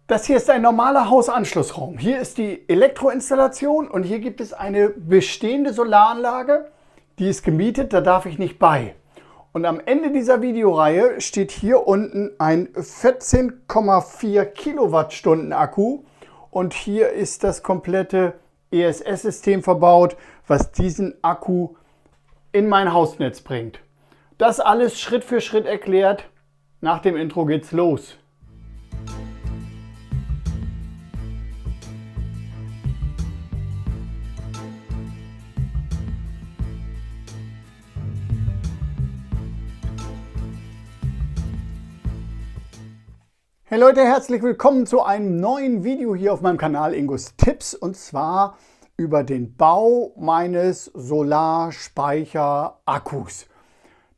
Das hier ist ein normaler Hausanschlussraum. Hier ist die Elektroinstallation und hier gibt es eine bestehende Solaranlage, die ist gemietet, da darf ich nicht bei. Und am Ende dieser Videoreihe steht hier unten ein 14,4 Kilowattstunden Akku und hier ist das komplette ESS-System verbaut, was diesen Akku in mein Hausnetz bringt. Das alles Schritt für Schritt erklärt. Nach dem Intro geht's los. Hey Leute, herzlich willkommen zu einem neuen Video hier auf meinem Kanal Ingus Tipps, und zwar über den Bau meines Solarspeicher-Akkus.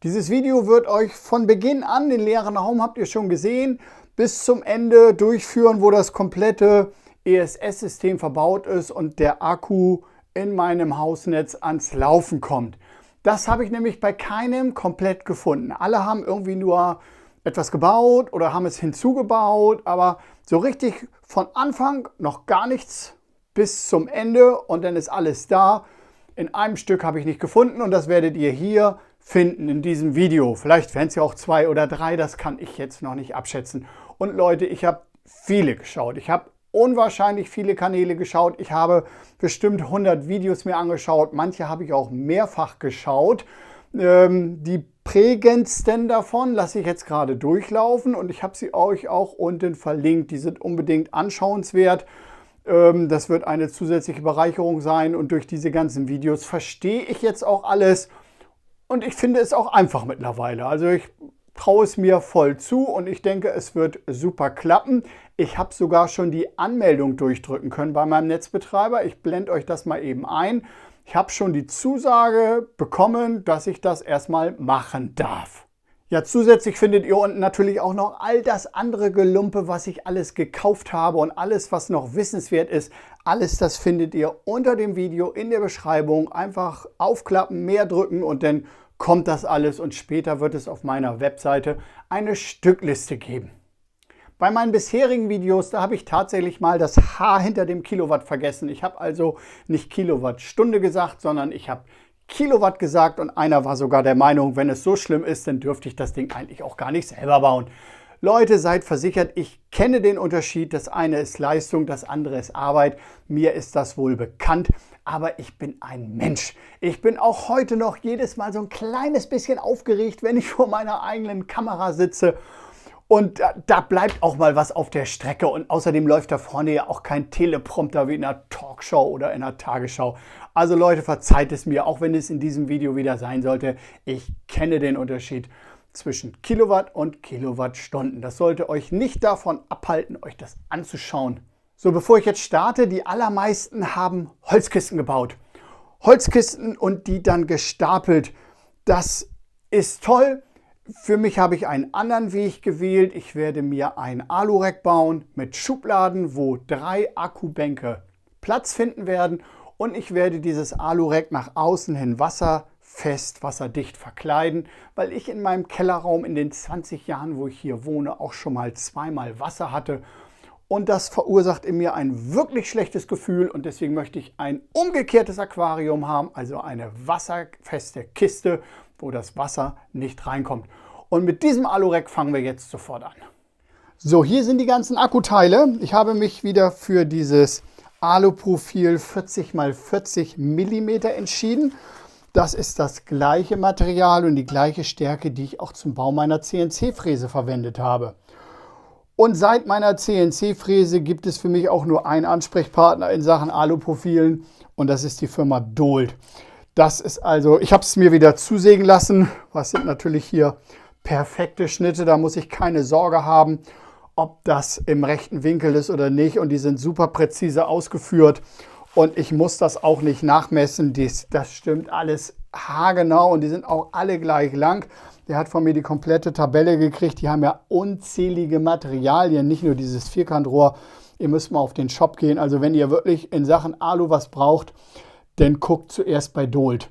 Dieses Video wird euch von Beginn an, den leeren Raum habt ihr schon gesehen, bis zum Ende durchführen, wo das komplette ESS-System verbaut ist und der Akku in meinem Hausnetz ans Laufen kommt. Das habe ich nämlich bei keinem komplett gefunden. Alle haben irgendwie nur etwas gebaut oder haben es hinzugebaut, aber so richtig von Anfang noch gar nichts bis zum Ende und dann ist alles da. In einem Stück habe ich nicht gefunden und das werdet ihr hier finden in diesem Video. Vielleicht werden es ja auch 2 oder 3, das kann ich jetzt noch nicht abschätzen. Und Leute, ich habe viele geschaut. Ich habe unwahrscheinlich viele Kanäle geschaut. Ich habe bestimmt 100 Videos mir angeschaut. Manche habe ich auch mehrfach geschaut. Die prägendsten davon lasse ich jetzt gerade durchlaufen und ich habe sie euch auch unten verlinkt. Die sind unbedingt anschauenswert. Das wird eine zusätzliche Bereicherung sein und durch diese ganzen Videos verstehe ich jetzt auch alles und ich finde es auch einfach mittlerweile. Also ich traue es mir voll zu und ich denke, es wird super klappen. Ich habe sogar schon die Anmeldung durchdrücken können bei meinem Netzbetreiber. Ich blende euch das mal eben ein. Ich habe schon die Zusage bekommen, dass ich das erstmal machen darf. Ja, zusätzlich findet ihr unten natürlich auch noch all das andere Gelumpe, was ich alles gekauft habe und alles, was noch wissenswert ist. Alles das findet ihr unter dem Video in der Beschreibung. Einfach aufklappen, mehr drücken und dann kommt das alles und später wird es auf meiner Webseite eine Stückliste geben. Bei meinen bisherigen Videos, da habe ich tatsächlich mal das H hinter dem Kilowatt vergessen. Ich habe also nicht Kilowattstunde gesagt, sondern ich habe Kilowatt gesagt und einer war sogar der Meinung, wenn es so schlimm ist, dann dürfte ich das Ding eigentlich auch gar nicht selber bauen. Leute, seid versichert, ich kenne den Unterschied. Das eine ist Leistung, das andere ist Arbeit. Mir ist das wohl bekannt, aber ich bin ein Mensch. Ich bin auch heute noch jedes Mal so ein kleines bisschen aufgeregt, wenn ich vor meiner eigenen Kamera sitze. Und da bleibt auch mal was auf der Strecke und außerdem läuft da vorne ja auch kein Teleprompter wie in einer Talkshow oder in einer Tagesschau. Also Leute, verzeiht es mir, auch wenn es in diesem Video wieder sein sollte. Ich kenne den Unterschied zwischen Kilowatt und Kilowattstunden. Das sollte euch nicht davon abhalten, euch das anzuschauen. So, bevor ich jetzt starte, die allermeisten haben Holzkisten gebaut. Holzkisten und die dann gestapelt. Das ist toll. Für mich habe ich einen anderen Weg gewählt. Ich werde mir ein Alu-Rack bauen mit Schubladen, wo 3 Akkubänke Platz finden werden. Und ich werde dieses Alu-Rack nach außen hin wasserfest, wasserdicht verkleiden, weil ich in meinem Kellerraum in den 20 Jahren, wo ich hier wohne, auch schon mal zweimal Wasser hatte. Und das verursacht in mir ein wirklich schlechtes Gefühl. Und deswegen möchte ich ein umgekehrtes Aquarium haben, also eine wasserfeste Kiste, wo das Wasser nicht reinkommt. Und mit diesem Alu-Rack fangen wir jetzt sofort an. So, hier sind die ganzen Akkuteile. Ich habe mich wieder für dieses Aluprofil 40 x 40 mm entschieden. Das ist das gleiche Material und die gleiche Stärke, die ich auch zum Bau meiner CNC-Fräse verwendet habe. Und seit meiner CNC-Fräse gibt es für mich auch nur einen Ansprechpartner in Sachen Aluprofilen und das ist die Firma Dold. Das ist also, ich habe es mir wieder zusägen lassen. Was sind natürlich hier perfekte Schnitte, da muss ich keine Sorge haben, ob das im rechten Winkel ist oder nicht. Und die sind super präzise ausgeführt und ich muss das auch nicht nachmessen. Das stimmt alles haargenau und die sind auch alle gleich lang. Der hat von mir die komplette Tabelle gekriegt. Die haben ja unzählige Materialien, nicht nur dieses Vierkantrohr. Ihr müsst mal auf den Shop gehen. Also wenn ihr wirklich in Sachen Alu was braucht, dann guckt zuerst bei Dold.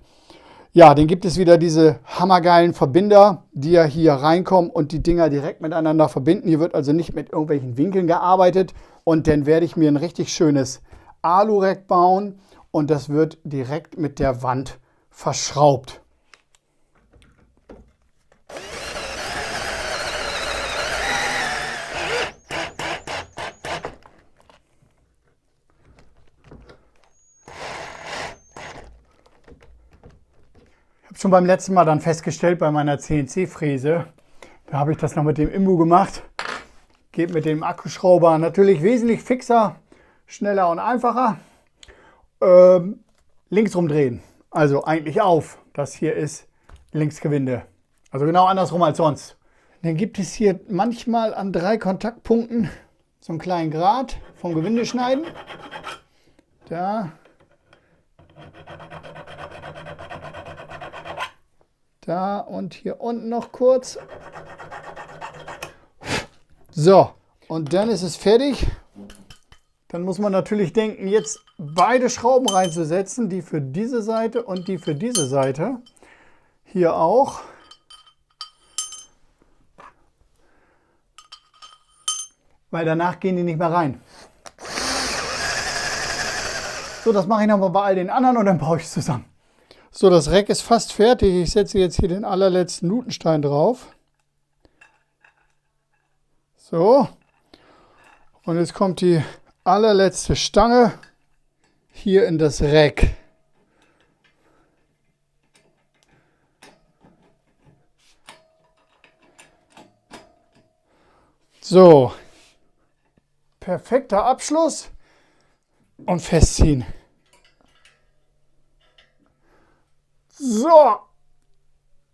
Ja, dann gibt es wieder diese hammergeilen Verbinder, die ja hier reinkommen und die Dinger direkt miteinander verbinden. Hier wird also nicht mit irgendwelchen Winkeln gearbeitet. Und dann werde ich mir ein richtig schönes Alu-Rack bauen und das wird direkt mit der Wand verschraubt. Schon beim letzten Mal dann festgestellt bei meiner CNC-Fräse, da habe ich das noch mit dem Imbu gemacht, geht mit dem Akkuschrauber natürlich wesentlich fixer, schneller und einfacher. Links rumdrehen, also eigentlich auf, das hier ist Linksgewinde, also genau andersrum als sonst. Dann gibt es hier manchmal an 3 Kontaktpunkten so einen kleinen Grat vom Gewindeschneiden, da. Da und hier unten noch kurz. So, und dann ist es fertig. Dann muss man natürlich denken, jetzt beide Schrauben reinzusetzen, die für diese Seite und die für diese Seite. Hier auch. Weil danach gehen die nicht mehr rein. So, das mache ich nochmal bei all den anderen und dann baue ich es zusammen. So, das Rack ist fast fertig. Ich setze jetzt hier den allerletzten Nutenstein drauf. So. Und jetzt kommt die allerletzte Stange hier in das Rack. So. Perfekter Abschluss. Und festziehen. So,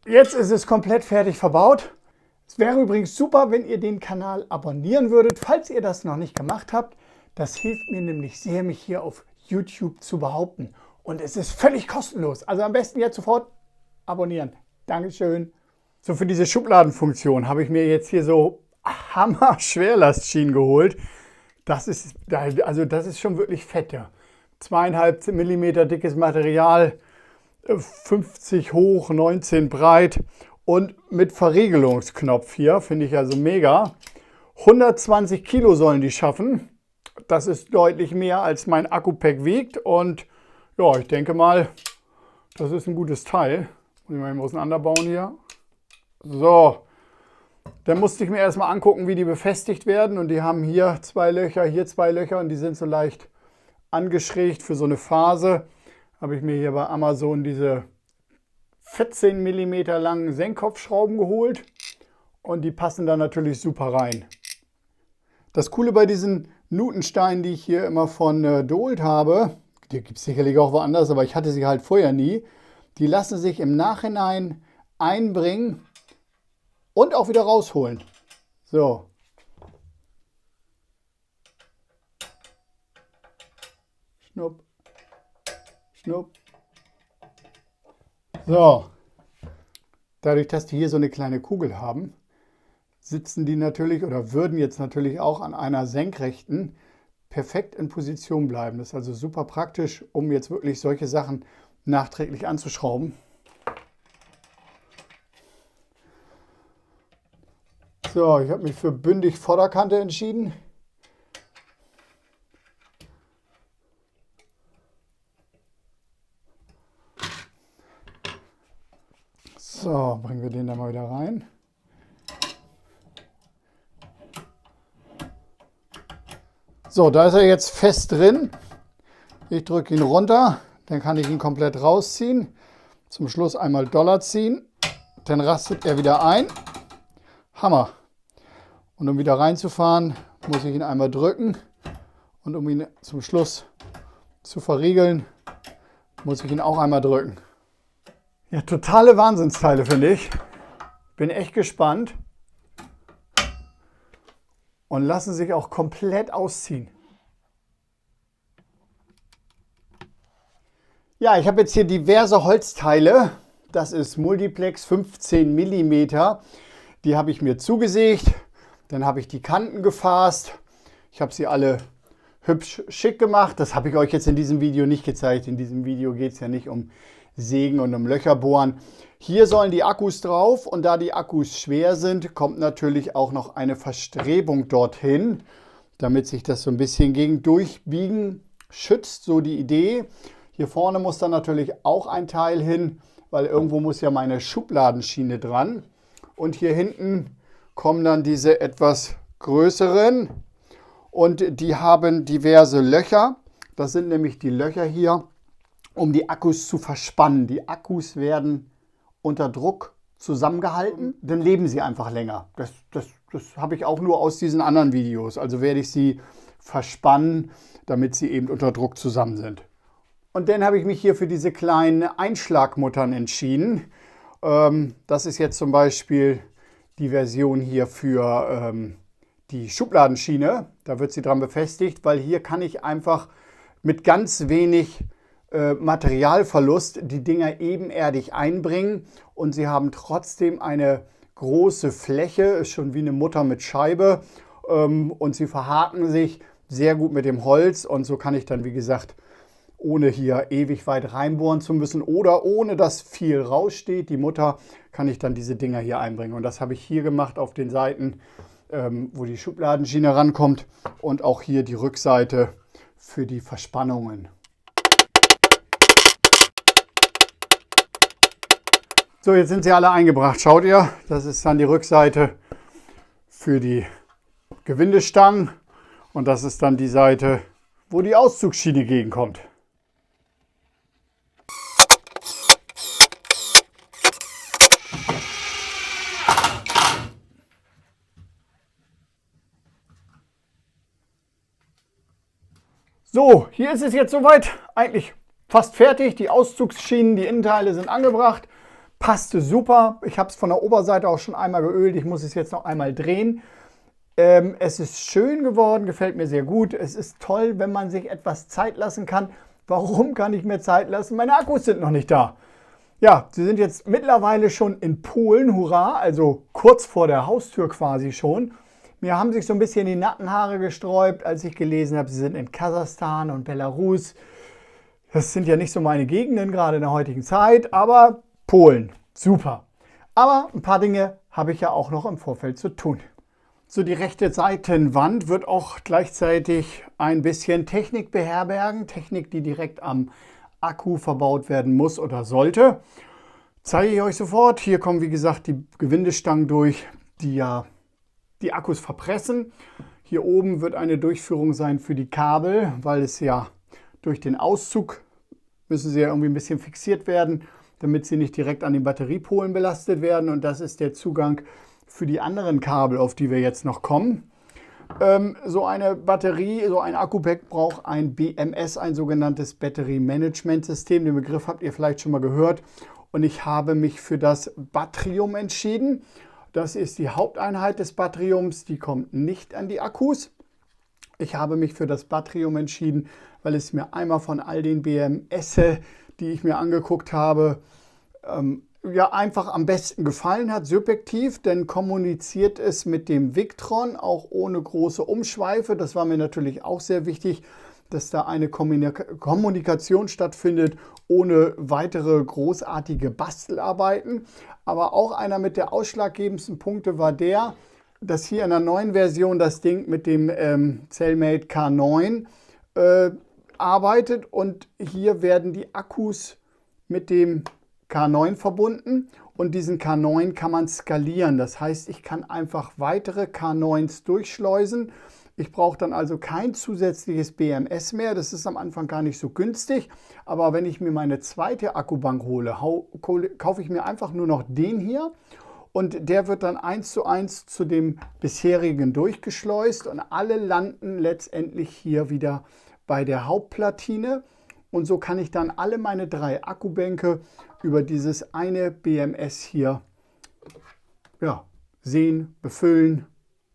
jetzt ist es komplett fertig verbaut. Es wäre übrigens super, wenn ihr den Kanal abonnieren würdet, falls ihr das noch nicht gemacht habt. Das hilft mir nämlich sehr, mich hier auf YouTube zu behaupten. Und es ist völlig kostenlos. Also am besten jetzt sofort abonnieren. Dankeschön. So, für diese Schubladenfunktion habe ich mir jetzt hier so Hammer-Schwerlastschienen geholt. Das ist schon wirklich fett, ja. 2,5 mm dickes Material. 50 hoch, 19 breit und mit Verriegelungsknopf hier, finde ich also mega. 120 Kilo sollen die schaffen. Das ist deutlich mehr als mein Akku-Pack wiegt und ja, ich denke mal, das ist ein gutes Teil. Muss ich mal eben auseinanderbauen hier. So, dann musste ich mir erstmal angucken, wie die befestigt werden und die haben hier 2 Löcher, hier 2 Löcher und die sind so leicht angeschrägt für so eine Phase. Habe ich mir hier bei Amazon diese 14 mm langen Senkkopfschrauben geholt und die passen da natürlich super rein. Das Coole bei diesen Nutensteinen, die ich hier immer von Dolt habe, die gibt es sicherlich auch woanders, aber ich hatte sie halt vorher nie, die lassen sich im Nachhinein einbringen und auch wieder rausholen. So. Schnupp. Schnupp. So, dadurch, dass die hier so eine kleine Kugel haben, sitzen die natürlich oder würden jetzt natürlich auch an einer senkrechten perfekt in Position bleiben. Das ist also super praktisch, um jetzt wirklich solche Sachen nachträglich anzuschrauben. So, ich habe mich für bündig Vorderkante entschieden. So, bringen wir den da mal wieder rein. So, da ist er jetzt fest drin. Ich drücke ihn runter, dann kann ich ihn komplett rausziehen. Zum Schluss einmal Dollar ziehen, dann rastet er wieder ein. Hammer. Und um wieder reinzufahren, muss ich ihn einmal drücken. Und um ihn zum Schluss zu verriegeln, muss ich ihn auch einmal drücken. Ja, totale Wahnsinnsteile, finde ich. Bin echt gespannt. Und lassen sich auch komplett ausziehen. Ja, ich habe jetzt hier diverse Holzteile. Das ist Multiplex 15 mm. Die habe ich mir zugesägt. Dann habe ich die Kanten gefasst. Ich habe sie alle hübsch schick gemacht. Das habe ich euch jetzt in diesem Video nicht gezeigt. In diesem Video geht es ja nicht um Sägen und einem Löcher bohren. Hier sollen die Akkus drauf und da die Akkus schwer sind, kommt natürlich auch noch eine Verstrebung dorthin, damit sich das so ein bisschen gegen Durchbiegen schützt, so die Idee. Hier vorne muss dann natürlich auch ein Teil hin, weil irgendwo muss ja meine Schubladenschiene dran. Und hier hinten kommen dann diese etwas größeren und die haben diverse Löcher. Das sind nämlich die Löcher hier, um die Akkus zu verspannen. Die Akkus werden unter Druck zusammengehalten, dann leben sie einfach länger. Das habe ich auch nur aus diesen anderen Videos. Also werde ich sie verspannen, damit sie eben unter Druck zusammen sind. Und dann habe ich mich hier für diese kleinen Einschlagmuttern entschieden. Das ist jetzt zum Beispiel die Version hier für die Schubladenschiene. Da wird sie dran befestigt, weil hier kann ich einfach mit ganz wenig Materialverlust die Dinger ebenerdig einbringen und sie haben trotzdem eine große Fläche, ist schon wie eine Mutter mit Scheibe und sie verhaken sich sehr gut mit dem Holz und so kann ich dann, wie gesagt, ohne hier ewig weit reinbohren zu müssen oder ohne dass viel raussteht, die Mutter, kann ich dann diese Dinger hier einbringen. Und das habe ich hier gemacht auf den Seiten, wo die Schubladenschiene rankommt und auch hier die Rückseite für die Verspannungen. So, jetzt sind sie alle eingebracht. Schaut ihr, das ist dann die Rückseite für die Gewindestangen und das ist dann die Seite, wo die Auszugsschiene gegenkommt. So, hier ist es jetzt soweit, eigentlich fast fertig. Die Auszugsschienen, die Innenteile sind angebracht. Passte super. Ich habe es von der Oberseite auch schon einmal geölt. Ich muss es jetzt noch einmal drehen. Es ist schön geworden, gefällt mir sehr gut. Es ist toll, wenn man sich etwas Zeit lassen kann. Warum kann ich mir Zeit lassen? Meine Akkus sind noch nicht da. Ja, sie sind jetzt mittlerweile schon in Polen, hurra, also kurz vor der Haustür quasi schon. Mir haben sich so ein bisschen die Nackenhaare gesträubt, als ich gelesen habe, sie sind in Kasachstan und Belarus. Das sind ja nicht so meine Gegenden, gerade in der heutigen Zeit, aber Polen, super. Aber ein paar Dinge habe ich ja auch noch im Vorfeld zu tun. So, die rechte Seitenwand wird auch gleichzeitig ein bisschen Technik beherbergen. Technik, die direkt am Akku verbaut werden muss oder sollte. Zeige ich euch sofort. Hier kommen, wie gesagt, die Gewindestangen durch, die ja die Akkus verpressen. Hier oben wird eine Durchführung sein für die Kabel, weil es ja durch den Auszug müssen sie ja irgendwie ein bisschen fixiert werden, damit sie nicht direkt an den Batteriepolen belastet werden. Und das ist der Zugang für die anderen Kabel, auf die wir jetzt noch kommen. So eine Batterie, so ein Akku-Pack braucht ein BMS, ein sogenanntes Battery Management System. Den Begriff habt ihr vielleicht schon mal gehört. Und ich habe mich für das Batterium entschieden. Das ist die Haupteinheit des Batteriums, die kommt nicht an die Akkus. Ich habe mich für das Batterium entschieden, weil es mir einmal von all den BMS, die ich mir angeguckt habe, ja, einfach am besten gefallen hat, subjektiv, denn kommuniziert es mit dem Victron, auch ohne große Umschweife. Das war mir natürlich auch sehr wichtig, dass da eine Kommunikation stattfindet, ohne weitere großartige Bastelarbeiten. Aber auch einer mit der ausschlaggebendsten Punkte war der, dass hier in der neuen Version das Ding mit dem Cellmate K9 arbeitet und hier werden die Akkus mit dem K9 verbunden und diesen K9 kann man skalieren. Das heißt, ich kann einfach weitere K9s durchschleusen. Ich brauche dann also kein zusätzliches BMS mehr. Das ist am Anfang gar nicht so günstig. Aber wenn ich mir meine zweite Akkubank hole, kaufe ich mir einfach nur noch den hier. Und der wird dann 1:1 zu dem bisherigen durchgeschleust. Und alle landen letztendlich hier wieder bei der Hauptplatine. Und so kann ich dann alle meine 3 Akkubänke über dieses eine BMS hier sehen, befüllen,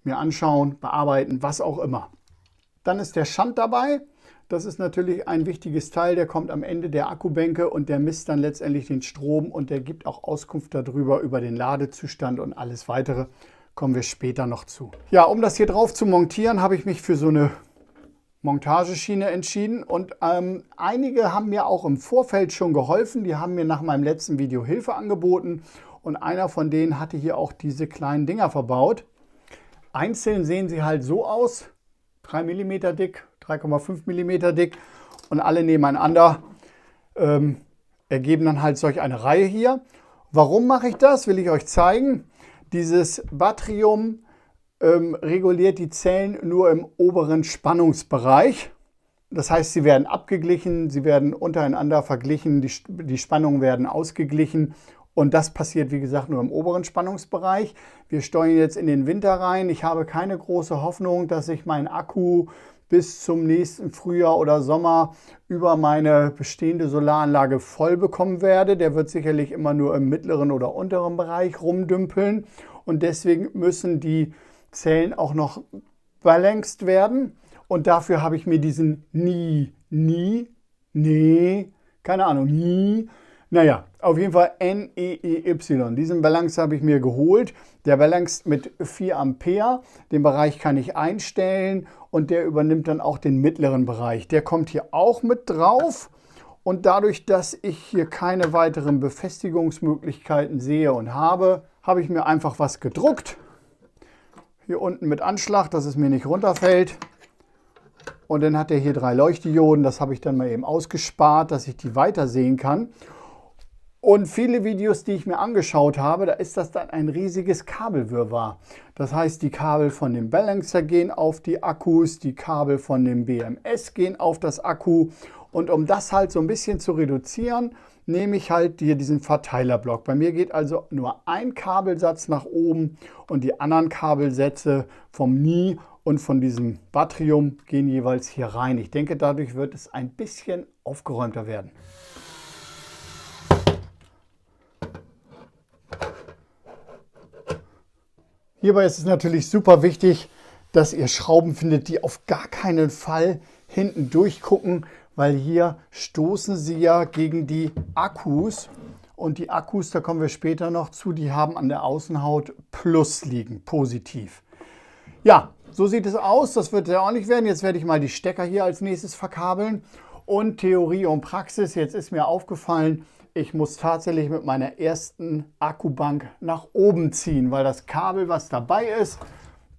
mir anschauen, bearbeiten, was auch immer. Dann ist der Shunt dabei. Das ist natürlich ein wichtiges Teil, der kommt am Ende der Akkubänke und der misst dann letztendlich den Strom und der gibt auch Auskunft darüber, über den Ladezustand und alles weitere. Kommen wir später noch zu. Ja, um das hier drauf zu montieren, habe ich mich für so eine Montageschiene entschieden und einige haben mir auch im Vorfeld schon geholfen. Die haben mir nach meinem letzten Video Hilfe angeboten und einer von denen hatte hier auch diese kleinen Dinger verbaut. Einzeln sehen sie halt so aus, 3 mm dick, 3,5 mm dick und alle nebeneinander ergeben dann halt solch eine Reihe hier. Warum mache ich das? Will ich euch zeigen. Dieses Batrium reguliert die Zellen nur im oberen Spannungsbereich. Das heißt, sie werden abgeglichen, sie werden untereinander verglichen, die Spannungen werden ausgeglichen und das passiert, wie gesagt, nur im oberen Spannungsbereich. Wir steuern jetzt in den Winter rein. Ich habe keine große Hoffnung, dass ich meinen Akku bis zum nächsten Frühjahr oder Sommer über meine bestehende Solaranlage voll bekommen werde. Der wird sicherlich immer nur im mittleren oder unteren Bereich rumdümpeln und deswegen müssen die Zellen auch noch balanced werden und dafür habe ich mir diesen auf jeden Fall NEEY, diesen Balance habe ich mir geholt. Der balanced mit 4 Ampere, den Bereich kann ich einstellen und der übernimmt dann auch den mittleren Bereich. Der kommt hier auch mit drauf und dadurch, dass ich hier keine weiteren Befestigungsmöglichkeiten sehe und habe ich mir einfach was gedruckt. Hier unten mit Anschlag, dass es mir nicht runterfällt. Und dann hat er hier 3 Leuchtdioden. Das habe ich dann mal eben ausgespart, dass ich die weiter sehen kann. Und viele Videos, die ich mir angeschaut habe, da ist das dann ein riesiges Kabelwirrwarr. Das heißt, die Kabel von dem Balancer gehen auf die Akkus, die Kabel von dem BMS gehen auf das Akku. Und um das halt so ein bisschen zu reduzieren, nehme ich halt hier diesen Verteilerblock. Bei mir geht also nur ein Kabelsatz nach oben und die anderen Kabelsätze vom NI und von diesem Batrium gehen jeweils hier rein. Ich denke, dadurch wird es ein bisschen aufgeräumter werden. Hierbei ist es natürlich super wichtig, dass ihr Schrauben findet, die auf gar keinen Fall hinten durchgucken, weil hier stoßen sie ja gegen die Akkus und die Akkus, da kommen wir später noch zu, die haben an der Außenhaut Plus liegen, positiv. Ja, so sieht es aus, das wird sehr ordentlich werden. Jetzt werde ich mal die Stecker hier als nächstes verkabeln und Theorie und Praxis. Jetzt ist mir aufgefallen, ich muss tatsächlich mit meiner ersten Akkubank nach oben ziehen, weil das Kabel, was dabei ist,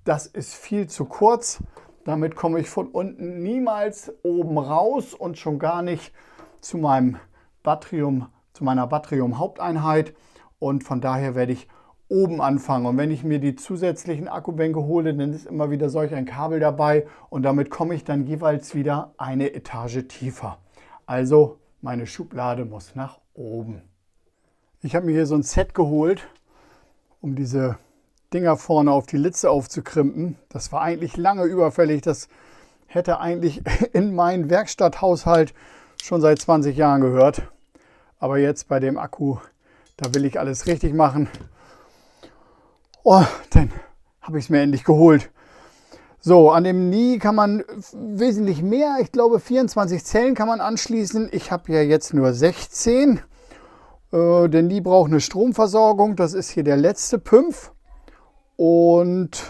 das ist viel zu kurz. Damit komme ich von unten niemals oben raus und schon gar nicht zu meiner Batrium-Haupteinheit. Und von daher werde ich oben anfangen. Und wenn ich mir die zusätzlichen Akkubänke hole, dann ist immer wieder solch ein Kabel dabei und damit komme ich dann jeweils wieder eine Etage tiefer. Also meine Schublade muss nach oben. Ich habe mir hier so ein Set geholt, um diese Dinger vorne auf die Litze aufzukrimpen. Das war eigentlich lange überfällig. Das hätte eigentlich in meinen Werkstatthaushalt schon seit 20 Jahren gehört. Aber jetzt bei dem Akku, da will ich alles richtig machen. Oh, dann habe ich es mir endlich geholt. So, an dem NI kann man wesentlich mehr. Ich glaube 24 Zellen kann man anschließen. Ich habe ja jetzt nur 16. Der NI braucht eine Stromversorgung. Das ist hier der letzte Pümpf. Und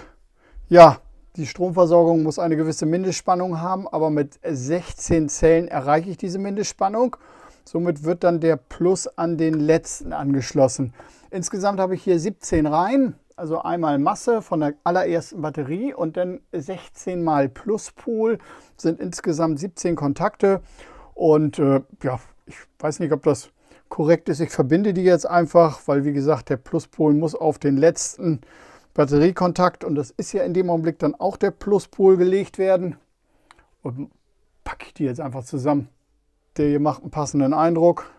ja, die Stromversorgung muss eine gewisse Mindestspannung haben, aber mit 16 Zellen erreiche ich diese Mindestspannung. Somit wird dann der Plus an den letzten angeschlossen. Insgesamt habe ich hier 17 Reihen, also einmal Masse von der allerersten Batterie und dann 16 mal Pluspol, sind insgesamt 17 Kontakte. Und ja, ich weiß nicht, ob das korrekt ist. Ich verbinde die jetzt einfach, weil wie gesagt, der Pluspol muss auf den letzten Batteriekontakt und das ist ja in dem Augenblick dann auch der Pluspol gelegt werden. Und packe ich die jetzt einfach zusammen. Der hier macht einen passenden Eindruck.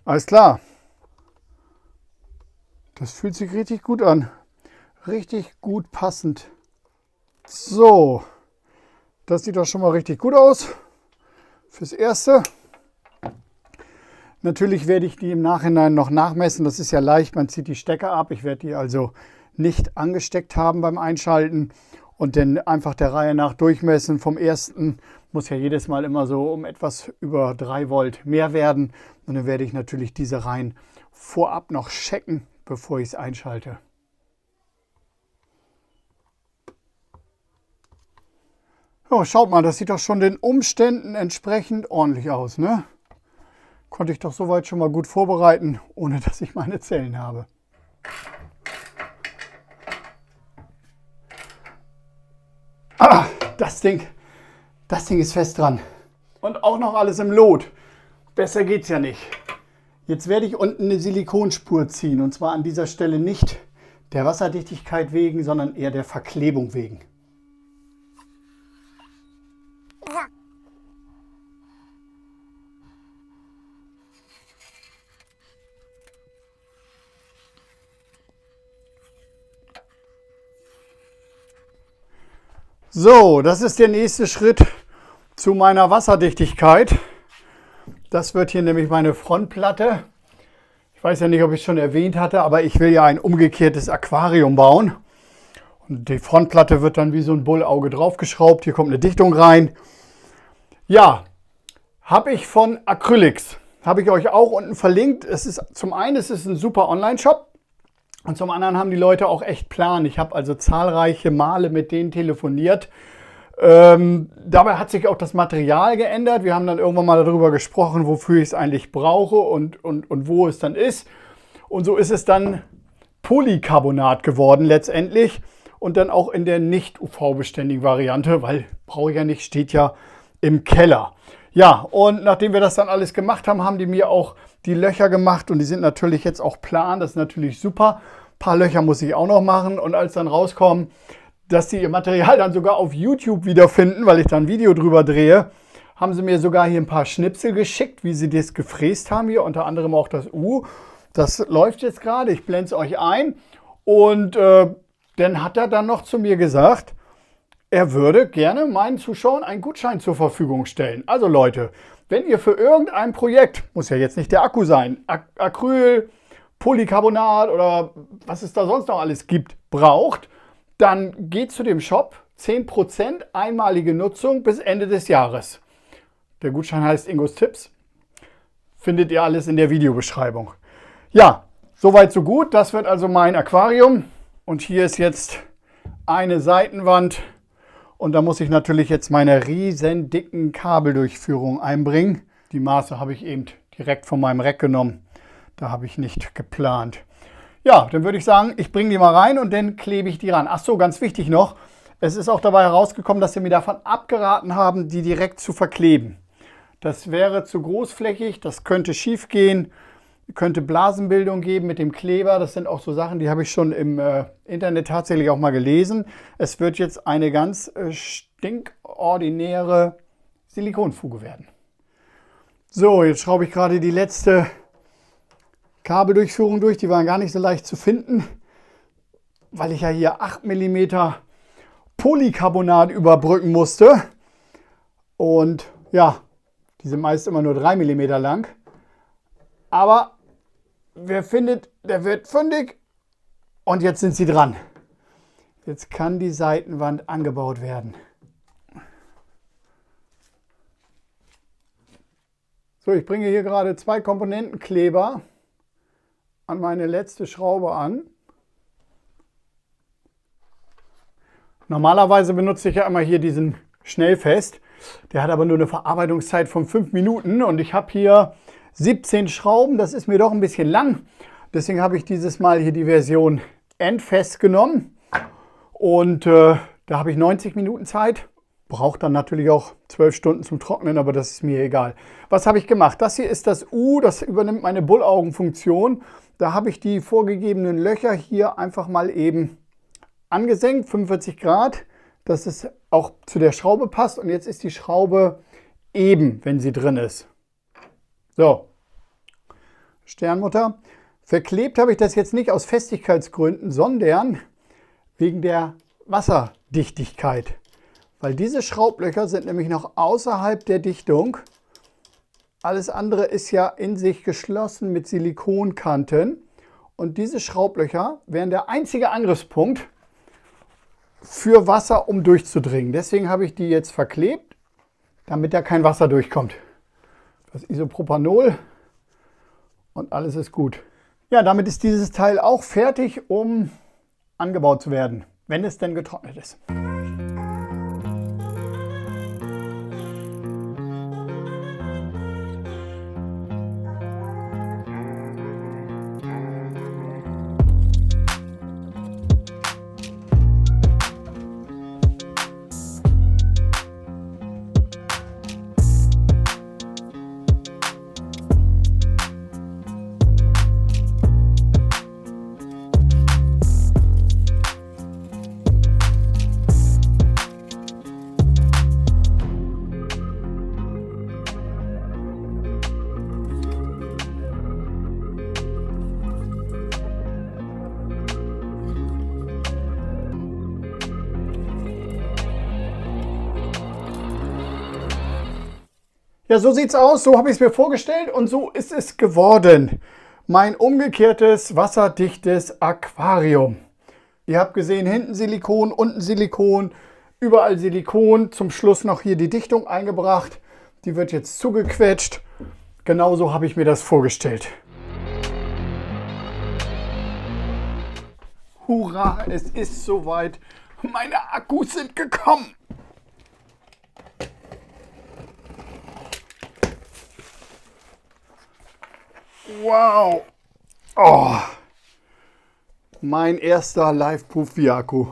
Alles klar. Das fühlt sich richtig gut an. Richtig gut passend. So, das sieht doch schon mal richtig gut aus. Fürs Erste. Natürlich werde ich die im Nachhinein noch nachmessen. Das ist ja leicht, man zieht die Stecker ab. Ich werde die also nicht angesteckt haben beim Einschalten und dann einfach der Reihe nach durchmessen. Vom ersten muss ja jedes Mal immer so um etwas über 3 Volt mehr werden. Und dann werde ich natürlich diese Reihen vorab noch checken, bevor ich es einschalte. Oh, schaut mal, das sieht doch schon den Umständen entsprechend ordentlich aus, ne? Konnte ich doch soweit schon mal gut vorbereiten, ohne dass ich meine Zellen habe. Ah, das Ding ist fest dran. Und auch noch alles im Lot. Besser geht's ja nicht. Jetzt werde ich unten eine Silikonspur ziehen. Und zwar an dieser Stelle nicht der Wasserdichtigkeit wegen, sondern eher der Verklebung wegen. So, das ist der nächste Schritt zu meiner Wasserdichtigkeit. Das wird hier nämlich meine Frontplatte. Ich weiß ja nicht, ob ich es schon erwähnt hatte, aber ich will ja ein umgekehrtes Aquarium bauen. Und die Frontplatte wird dann wie so ein Bullauge draufgeschraubt. Hier kommt eine Dichtung rein. Ja, habe ich von Acrylics. Habe ich euch auch unten verlinkt. Zum einen ist es ein super Online-Shop. Und zum anderen haben die Leute auch echt Plan. Ich habe also zahlreiche Male mit denen telefoniert. Dabei hat sich auch das Material geändert. Wir haben dann irgendwann mal darüber gesprochen, wofür ich es eigentlich brauche und wo es dann ist. Und so ist es dann Polycarbonat geworden letztendlich. Und dann auch in der nicht UV-beständigen Variante, weil brauche ich ja nicht, steht ja im Keller. Ja, und nachdem wir das dann alles gemacht haben, haben die mir auch die Löcher gemacht und die sind natürlich jetzt auch plan. Das ist natürlich super. Ein paar Löcher muss ich auch noch machen und als dann rauskommen, dass sie ihr Material dann sogar auf YouTube wiederfinden, weil ich da ein Video drüber drehe, haben sie mir sogar hier ein paar Schnipsel geschickt, wie sie das gefräst haben hier, unter anderem auch das U. Das läuft jetzt gerade, ich blende es euch ein und dann hat er dann noch zu mir gesagt, er würde gerne meinen Zuschauern einen Gutschein zur Verfügung stellen. Also Leute, wenn ihr für irgendein Projekt, muss ja jetzt nicht der Akku sein, Acryl, Polycarbonat oder was es da sonst noch alles gibt, braucht, dann geht zu dem Shop, 10% einmalige Nutzung bis Ende des Jahres. Der Gutschein heißt Ingos Tipps. Findet ihr alles in der Videobeschreibung. Ja, soweit so gut. Das wird also mein Aquarium. Und hier ist jetzt eine Seitenwand. Und da muss ich natürlich jetzt meine riesen dicken Kabeldurchführung einbringen. Die Maße habe ich eben direkt von meinem Rack genommen. Da habe ich nicht geplant. Ja, dann würde ich sagen, ich bringe die mal rein und dann klebe ich die ran. Ach so, ganz wichtig noch. Es ist auch dabei herausgekommen, dass sie mir davon abgeraten haben, die direkt zu verkleben. Das wäre zu großflächig, das könnte schief gehen, könnte Blasenbildung geben mit dem Kleber. Das sind auch so Sachen, die habe ich schon im Internet tatsächlich auch mal gelesen. Es wird jetzt eine ganz stinkordinäre Silikonfuge werden. So, jetzt schraube ich gerade die letzte Kabeldurchführung durch. Die waren gar nicht so leicht zu finden, weil ich ja hier 8 mm Polycarbonat überbrücken musste. Und ja, die sind meist immer nur 3 mm lang. Aber wer findet, der wird fündig. Und jetzt sind sie dran. Jetzt kann die Seitenwand angebaut werden. So, ich bringe hier gerade 2 Komponentenkleber an meine letzte Schraube an. Normalerweise benutze ich ja immer hier diesen Schnellfest. Der hat aber nur eine Verarbeitungszeit von 5 Minuten und ich habe hier 17 Schrauben. Das ist mir doch ein bisschen lang. Deswegen habe ich dieses Mal hier die Version Endfest genommen. Und da habe ich 90 Minuten Zeit. Braucht dann natürlich auch 12 Stunden zum Trocknen, aber das ist mir egal. Was habe ich gemacht? Das hier ist das U, das übernimmt meine Bullaugenfunktion. Da habe ich die vorgegebenen Löcher hier einfach mal eben angesenkt, 45 Grad, dass es auch zu der Schraube passt. Und jetzt ist die Schraube eben, wenn sie drin ist. So, Sternmutter. Verklebt habe ich das jetzt nicht aus Festigkeitsgründen, sondern wegen der Wasserdichtigkeit. Weil diese Schraublöcher sind nämlich noch außerhalb der Dichtung. Alles andere ist ja in sich geschlossen mit Silikonkanten. Und diese Schraublöcher wären der einzige Angriffspunkt für Wasser, um durchzudringen. Deswegen habe ich die jetzt verklebt, damit da kein Wasser durchkommt. Das Isopropanol und alles ist gut. Ja, damit ist dieses Teil auch fertig, um angebaut zu werden, wenn es denn getrocknet ist. Ja, so sieht's aus, so habe ich es mir vorgestellt und so ist es geworden. Mein umgekehrtes, wasserdichtes Aquarium. Ihr habt gesehen, hinten Silikon, unten Silikon, überall Silikon. Zum Schluss noch hier die Dichtung eingebracht. Die wird jetzt zugequetscht. Genauso habe ich mir das vorgestellt. Hurra, es ist soweit. Meine Akkus sind gekommen. Wow. Oh. Mein erster Live-Proof-Akku,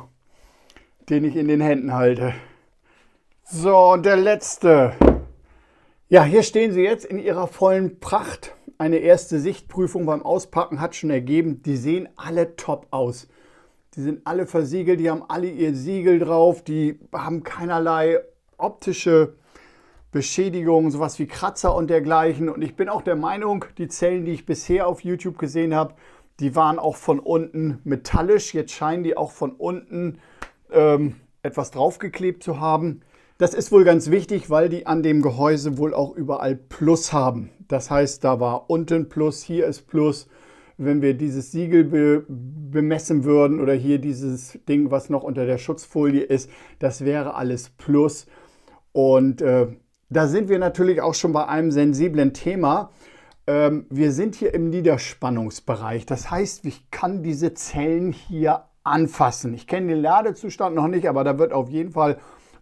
den ich in den Händen halte. So, und der letzte. Ja, hier stehen sie jetzt in ihrer vollen Pracht. Eine erste Sichtprüfung beim Auspacken hat schon ergeben, die sehen alle top aus. Die sind alle versiegelt, die haben alle ihr Siegel drauf, die haben keinerlei optische Beschädigungen, sowas wie Kratzer und dergleichen. Und ich bin auch der Meinung, die Zellen, die ich bisher auf YouTube gesehen habe, die waren auch von unten metallisch. Jetzt scheinen die auch von unten etwas draufgeklebt zu haben. Das ist wohl ganz wichtig, weil die an dem Gehäuse wohl auch überall Plus haben. Das heißt, da war unten Plus, hier ist Plus. Wenn wir dieses Siegel bemessen würden oder hier dieses Ding, was noch unter der Schutzfolie ist, das wäre alles Plus. Und da sind wir natürlich auch schon bei einem sensiblen Thema. Wir sind hier im Niederspannungsbereich. Das heißt, ich kann diese Zellen hier anfassen. Ich kenne den Ladezustand noch nicht, aber da wird auf jeden Fall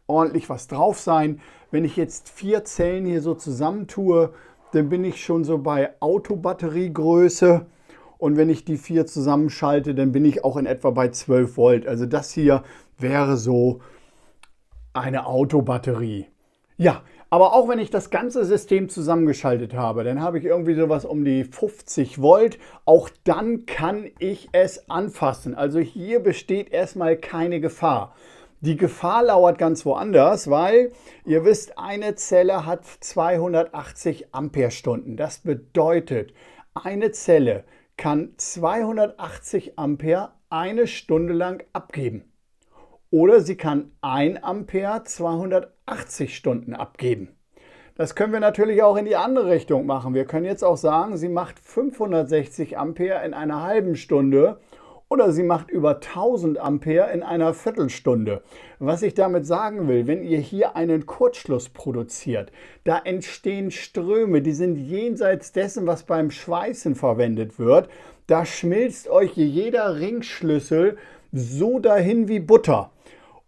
ordentlich was drauf sein. Wenn ich jetzt 4 Zellen hier so zusammentue, dann bin ich schon so bei Autobatteriegröße. Und wenn ich die 4 zusammenschalte, dann bin ich auch in etwa bei 12 Volt. Also das hier wäre so eine Autobatterie. Ja, aber auch wenn ich das ganze System zusammengeschaltet habe, dann habe ich irgendwie sowas um die 50 Volt. Auch dann kann ich es anfassen. Also hier besteht erstmal keine Gefahr. Die Gefahr lauert ganz woanders, weil ihr wisst, eine Zelle hat 280 Ampere-Stunden. Das bedeutet, eine Zelle kann 280 Ampere eine Stunde lang abgeben. Oder sie kann 1 Ampere 280 Stunden abgeben. Das können wir natürlich auch in die andere Richtung machen. Wir können jetzt auch sagen, sie macht 560 Ampere in einer halben Stunde oder sie macht über 1000 Ampere in einer Viertelstunde. Was ich damit sagen will, wenn ihr hier einen Kurzschluss produziert, da entstehen Ströme, die sind jenseits dessen, was beim Schweißen verwendet wird. Da schmilzt euch jeder Ringschlüssel so dahin wie Butter.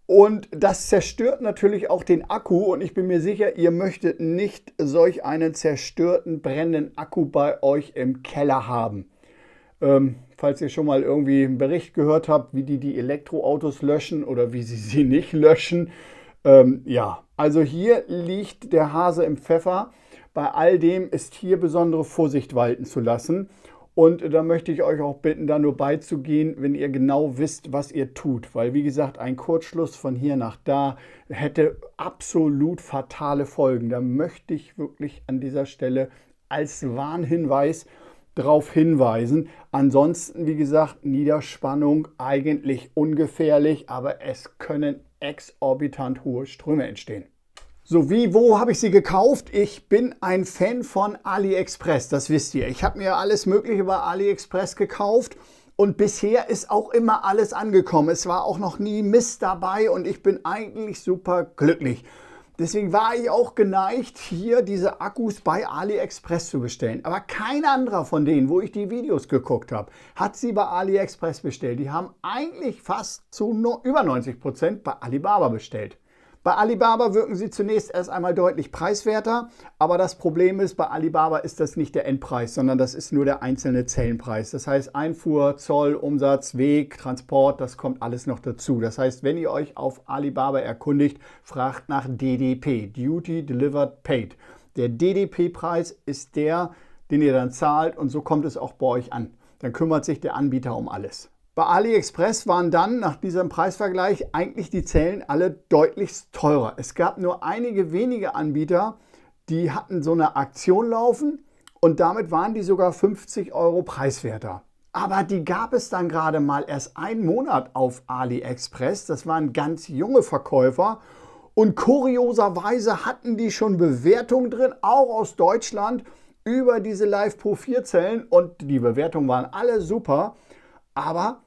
Und das zerstört natürlich auch den Akku und ich bin mir sicher, ihr möchtet nicht solch einen zerstörten, brennenden Akku bei euch im Keller haben. Falls ihr schon mal irgendwie einen Bericht gehört habt, wie die Elektroautos löschen oder wie sie nicht löschen. Ja, also hier liegt der Hase im Pfeffer. Bei all dem ist hier besondere Vorsicht walten zu lassen. Und da möchte ich euch auch bitten, da nur beizugehen, wenn ihr genau wisst, was ihr tut. Weil, wie gesagt, ein Kurzschluss von hier nach da hätte absolut fatale Folgen. Da möchte ich wirklich an dieser Stelle als Warnhinweis darauf hinweisen. Ansonsten, wie gesagt, Niederspannung eigentlich ungefährlich, aber es können exorbitant hohe Ströme entstehen. So, wo habe ich sie gekauft? Ich bin ein Fan von AliExpress, das wisst ihr. Ich habe mir alles Mögliche bei AliExpress gekauft und bisher ist auch immer alles angekommen. Es war auch noch nie Mist dabei und ich bin eigentlich super glücklich. Deswegen war ich auch geneigt, hier diese Akkus bei AliExpress zu bestellen. Aber kein anderer von denen, wo ich die Videos geguckt habe, hat sie bei AliExpress bestellt. Die haben eigentlich fast zu über 90% bei Alibaba bestellt. Bei Alibaba wirken sie zunächst erst einmal deutlich preiswerter, aber das Problem ist, bei Alibaba ist das nicht der Endpreis, sondern das ist nur der einzelne Zellenpreis. Das heißt Einfuhr, Zoll, Umsatz, Weg, Transport, das kommt alles noch dazu. Das heißt, wenn ihr euch auf Alibaba erkundigt, fragt nach DDP, Duty Delivered Paid. Der DDP-Preis ist der, den ihr dann zahlt und so kommt es auch bei euch an. Dann kümmert sich der Anbieter um alles. Bei AliExpress waren dann nach diesem Preisvergleich eigentlich die Zellen alle deutlich teurer. Es gab nur einige wenige Anbieter, die hatten so eine Aktion laufen und damit waren die sogar 50 € preiswerter. Aber die gab es dann gerade mal erst einen Monat auf AliExpress. Das waren ganz junge Verkäufer Und kurioserweise hatten die schon Bewertungen drin, auch aus Deutschland, über diese Live Pro 4 Zellen. Und die Bewertungen waren alle super, aber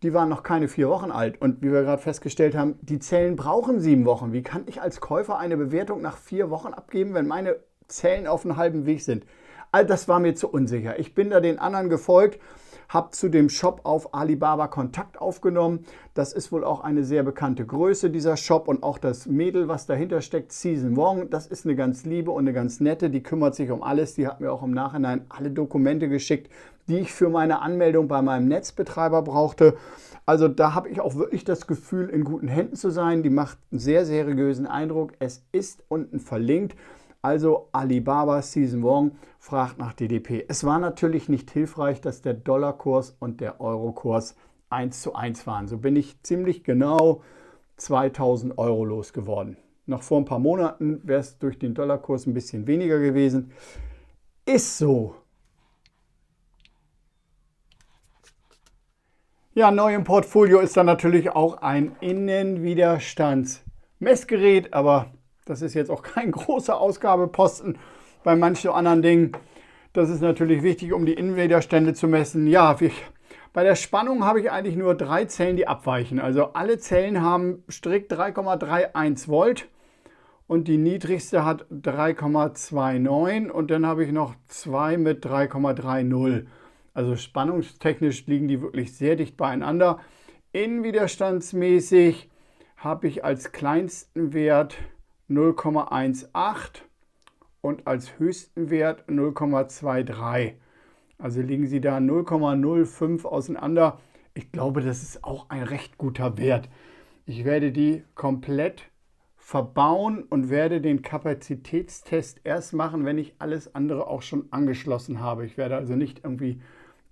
die waren noch keine 4 Wochen alt. Und wie wir gerade festgestellt haben, die Zellen brauchen 7 Wochen. Wie kann ich als Käufer eine Bewertung nach 4 Wochen abgeben, wenn meine Zellen auf einem halben Weg sind? All das war mir zu unsicher. Ich bin da den anderen gefolgt, habe zu dem Shop auf Alibaba Kontakt aufgenommen. Das ist wohl auch eine sehr bekannte Größe, dieser Shop. Und auch das Mädel, was dahinter steckt, Season Wong, das ist eine ganz liebe und eine ganz nette. Die kümmert sich um alles. Die hat mir auch im Nachhinein alle Dokumente geschickt, die ich für meine Anmeldung bei meinem Netzbetreiber brauchte. Also da habe ich auch wirklich das Gefühl, in guten Händen zu sein. Die macht einen sehr seriösen Eindruck. Es ist unten verlinkt. Also Alibaba Season Wong fragt nach DDP. Es war natürlich nicht hilfreich, dass der Dollarkurs und der Eurokurs 1:1 waren. So bin ich ziemlich genau 2000 Euro losgeworden. Noch vor ein paar Monaten wäre es durch den Dollarkurs ein bisschen weniger gewesen. Ist so. Ja, neu im Portfolio ist dann natürlich auch ein Innenwiderstandsmessgerät, aber das ist jetzt auch kein großer Ausgabeposten bei manchen anderen Dingen. Das ist natürlich wichtig, um die Innenwiderstände zu messen. Ja, bei der Spannung habe ich eigentlich nur 3 Zellen, die abweichen. Also alle Zellen haben strikt 3,31 Volt und die niedrigste hat 3,29 und dann habe ich noch 2 mit 3,30. Also spannungstechnisch liegen die wirklich sehr dicht beieinander. Innenwiderstandsmäßig habe ich als kleinsten Wert 0,18 und als höchsten Wert 0,23. Also liegen sie da 0,05 auseinander. Ich glaube, das ist auch ein recht guter Wert. Ich werde die komplett verbauen und werde den Kapazitätstest erst machen, wenn ich alles andere auch schon angeschlossen habe. Ich werde also nicht irgendwie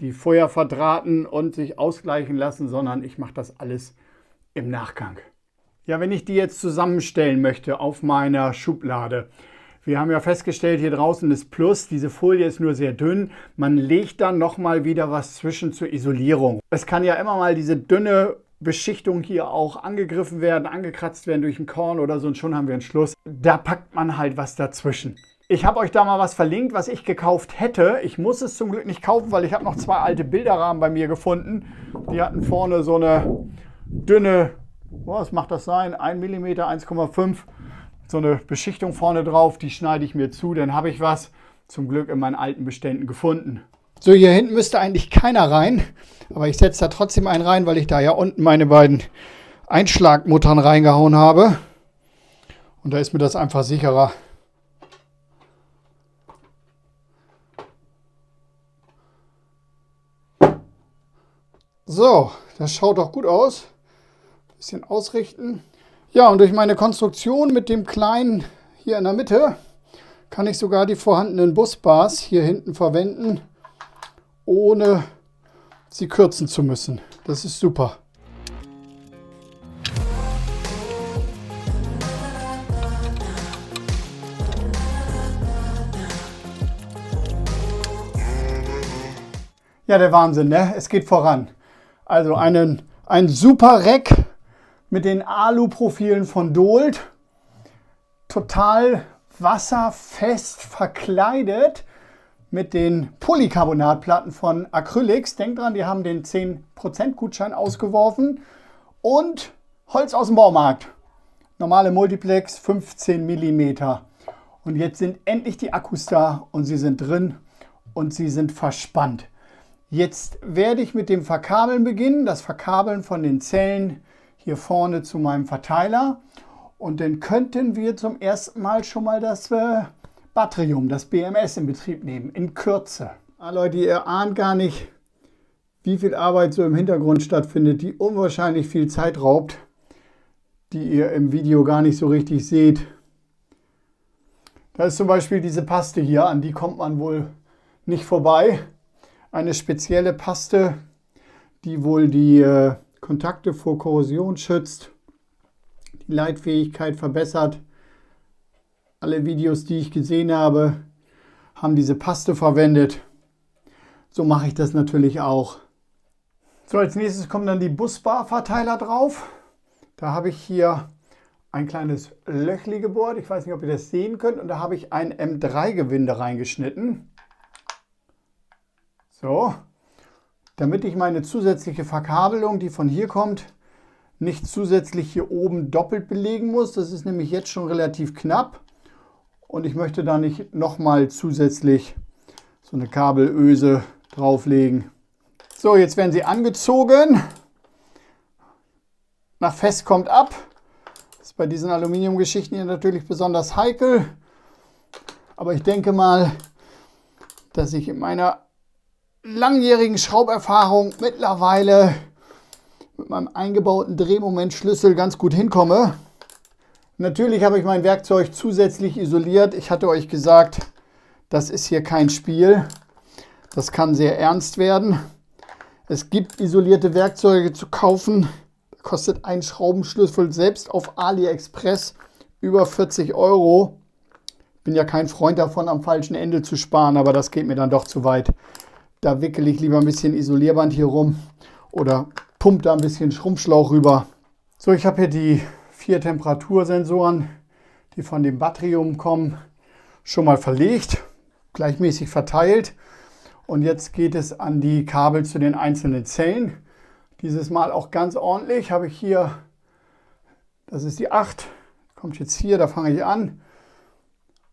die Feuer verdrahten und sich ausgleichen lassen, sondern ich mache das alles im Nachgang. Ja, wenn ich die jetzt zusammenstellen möchte auf meiner Schublade. Wir haben ja festgestellt, hier draußen ist Plus, diese Folie ist nur sehr dünn. Man legt dann nochmal wieder was zwischen zur Isolierung. Es kann ja immer mal diese dünne Beschichtung hier auch angegriffen werden, angekratzt werden durch ein Korn oder so und schon haben wir einen Schluss. Da packt man halt was dazwischen. Ich habe euch da mal was verlinkt, was ich gekauft hätte. Ich muss es zum Glück nicht kaufen, weil ich habe noch 2 alte Bilderrahmen bei mir gefunden. Die hatten vorne so eine dünne, was macht das sein? 1 mm, 1,5. So eine Beschichtung vorne drauf, die schneide ich mir zu. Dann habe ich was zum Glück in meinen alten Beständen gefunden. So, hier hinten müsste eigentlich keiner rein. Aber ich setze da trotzdem einen rein, weil ich da ja unten meine beiden Einschlagmuttern reingehauen habe. Und da ist mir das einfach sicherer. So, das schaut doch gut aus. Bisschen ausrichten. Ja, und durch meine Konstruktion mit dem kleinen hier in der Mitte kann ich sogar die vorhandenen Busbars hier hinten verwenden, ohne sie kürzen zu müssen. Das ist super. Ja, der Wahnsinn, ne? Es geht voran. Also ein super Rack mit den Alu-Profilen von Dolt. Total wasserfest verkleidet mit den Polycarbonatplatten von Acrylics. Denkt dran, die haben den 10% Gutschein ausgeworfen. Und Holz aus dem Baumarkt. Normale Multiplex, 15 mm. Und jetzt sind endlich die Akkus da und sie sind drin und sie sind verspannt. Jetzt werde ich mit dem Verkabeln beginnen, das Verkabeln von den Zellen hier vorne zu meinem Verteiler. Und dann könnten wir zum ersten Mal schon mal das Batterium, das BMS in Betrieb nehmen, in Kürze. Leute, ihr ahnt gar nicht, wie viel Arbeit so im Hintergrund stattfindet, die unwahrscheinlich viel Zeit raubt, die ihr im Video gar nicht so richtig seht. Da ist zum Beispiel diese Paste hier, an die kommt man wohl nicht vorbei. Eine spezielle Paste, die wohl die Kontakte vor Korrosion schützt, die Leitfähigkeit verbessert. Alle Videos, die ich gesehen habe, haben diese Paste verwendet. So mache ich das natürlich auch. So, als nächstes kommen dann die Busbar-Verteiler drauf. Da habe ich hier ein kleines Löchli gebohrt. Ich weiß nicht, ob ihr das sehen könnt. Und da habe ich ein M3-Gewinde reingeschnitten. So, damit ich meine zusätzliche Verkabelung, die von hier kommt, nicht zusätzlich hier oben doppelt belegen muss. Das ist nämlich jetzt schon relativ knapp. Und ich möchte da nicht nochmal zusätzlich so eine Kabelöse drauflegen. So, jetzt werden sie angezogen. Nach fest kommt ab. Das ist bei diesen Aluminiumgeschichten hier natürlich besonders heikel. Aber ich denke mal, dass ich in meiner langjährigen Schrauberfahrung mittlerweile mit meinem eingebauten Drehmomentschlüssel ganz gut hinkomme. Natürlich habe ich mein Werkzeug zusätzlich isoliert. Ich hatte euch gesagt, das ist hier kein Spiel. Das kann sehr ernst werden. Es gibt isolierte Werkzeuge zu kaufen. Da kostet ein Schraubenschlüssel selbst auf AliExpress über 40 Euro. Bin ja kein Freund davon, am falschen Ende zu sparen, aber das geht mir dann doch zu weit. Da wickele ich lieber ein bisschen Isolierband hier rum oder pumpe da ein bisschen Schrumpfschlauch rüber. So, ich habe hier die 4 Temperatursensoren, die von dem Batrium kommen, schon mal verlegt, gleichmäßig verteilt. Und jetzt geht es an die Kabel zu den einzelnen Zellen. Dieses Mal auch ganz ordentlich habe ich hier, das ist die 8, kommt jetzt hier, da fange ich an.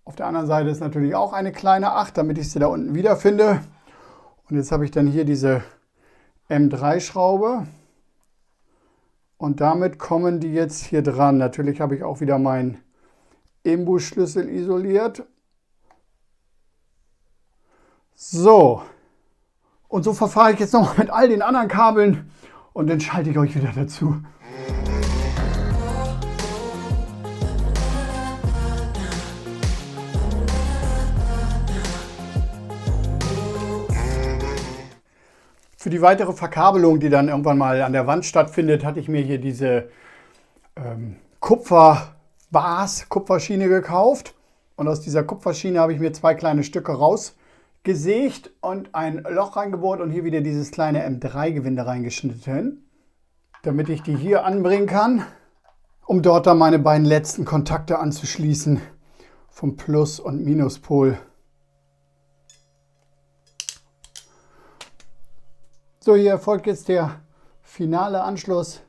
Auf der anderen Seite ist natürlich auch eine kleine 8, damit ich sie da unten wiederfinde. Und jetzt habe ich dann hier diese M3-Schraube. Und damit kommen die jetzt hier dran. Natürlich habe ich auch wieder meinen Imbusschlüssel isoliert. So. Und so verfahre ich jetzt noch mit all den anderen Kabeln und dann schalte ich euch wieder dazu. Für die weitere Verkabelung, die dann irgendwann mal an der Wand stattfindet, hatte ich mir hier diese Kupferschiene gekauft. Und aus dieser Kupferschiene habe ich mir 2 kleine Stücke rausgesägt und ein Loch reingebohrt und hier wieder dieses kleine M3-Gewinde reingeschnitten, damit ich die hier anbringen kann, um dort dann meine beiden letzten Kontakte anzuschließen vom Plus- und Minuspol. So, hier erfolgt jetzt der finale Anschluss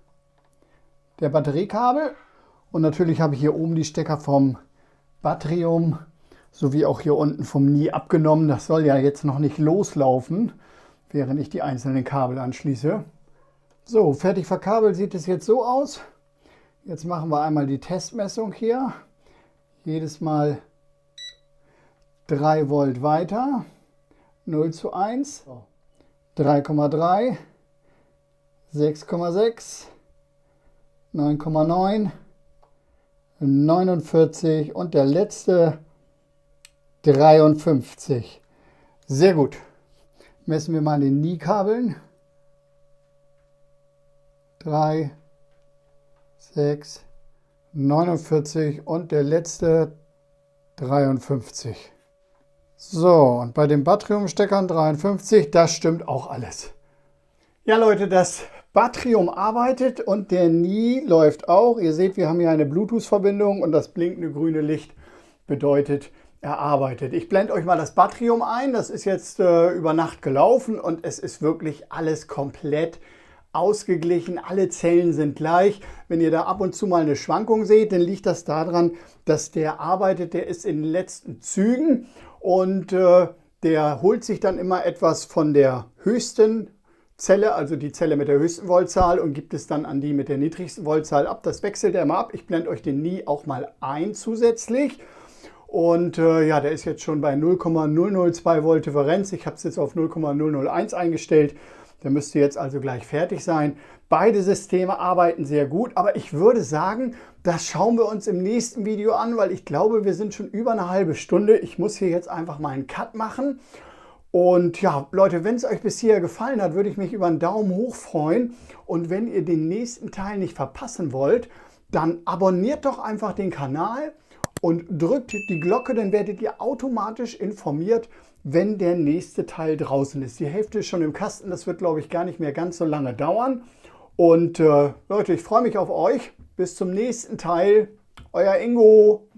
der Batteriekabel. Und natürlich habe ich hier oben die Stecker vom Batrium sowie auch hier unten vom Nie abgenommen. Das soll ja jetzt noch nicht loslaufen, während ich die einzelnen Kabel anschließe. So, fertig verkabelt sieht es jetzt so aus. Jetzt machen wir einmal die Testmessung hier. Jedes Mal 3 Volt weiter. 0:1. 3,3, 6,6, 9,9, 49 und der letzte 53. Sehr gut. Messen wir mal den Nie-Kabeln. 3, 6, 49 und der letzte 53. So, und bei den Batrium-Steckern 53, das stimmt auch alles. Ja Leute, das Batrium arbeitet und der Nie läuft auch. Ihr seht, wir haben hier eine Bluetooth-Verbindung und das blinkende grüne Licht bedeutet, er arbeitet. Ich blende euch mal das Batrium ein. Das ist jetzt über Nacht gelaufen und es ist wirklich alles komplett ausgeglichen. Alle Zellen sind gleich. Wenn ihr da ab und zu mal eine Schwankung seht, dann liegt das daran, dass der arbeitet. Der ist in den letzten Zügen. Und der holt sich dann immer etwas von der höchsten Zelle, also die Zelle mit der höchsten Voltzahl, und gibt es dann an die mit der niedrigsten Voltzahl ab. Das wechselt er immer ab. Ich blende euch den Nie auch mal ein zusätzlich. Und ja, der ist jetzt schon bei 0,002 Volt Differenz. Ich habe es jetzt auf 0,001 eingestellt. Der müsste jetzt also gleich fertig sein. Beide Systeme arbeiten sehr gut, aber ich würde sagen, das schauen wir uns im nächsten Video an, weil ich glaube, wir sind schon über eine halbe Stunde. Ich muss hier jetzt einfach mal einen Cut machen. Und ja, Leute, wenn es euch bis hier gefallen hat, würde ich mich über einen Daumen hoch freuen. Und wenn ihr den nächsten Teil nicht verpassen wollt, dann abonniert doch einfach den Kanal und drückt die Glocke, dann werdet ihr automatisch informiert, wenn der nächste Teil draußen ist. Die Hälfte ist schon im Kasten, das wird, glaube ich, gar nicht mehr ganz so lange dauern. Und Leute, ich freue mich auf euch. Bis zum nächsten Teil. Euer Ingo.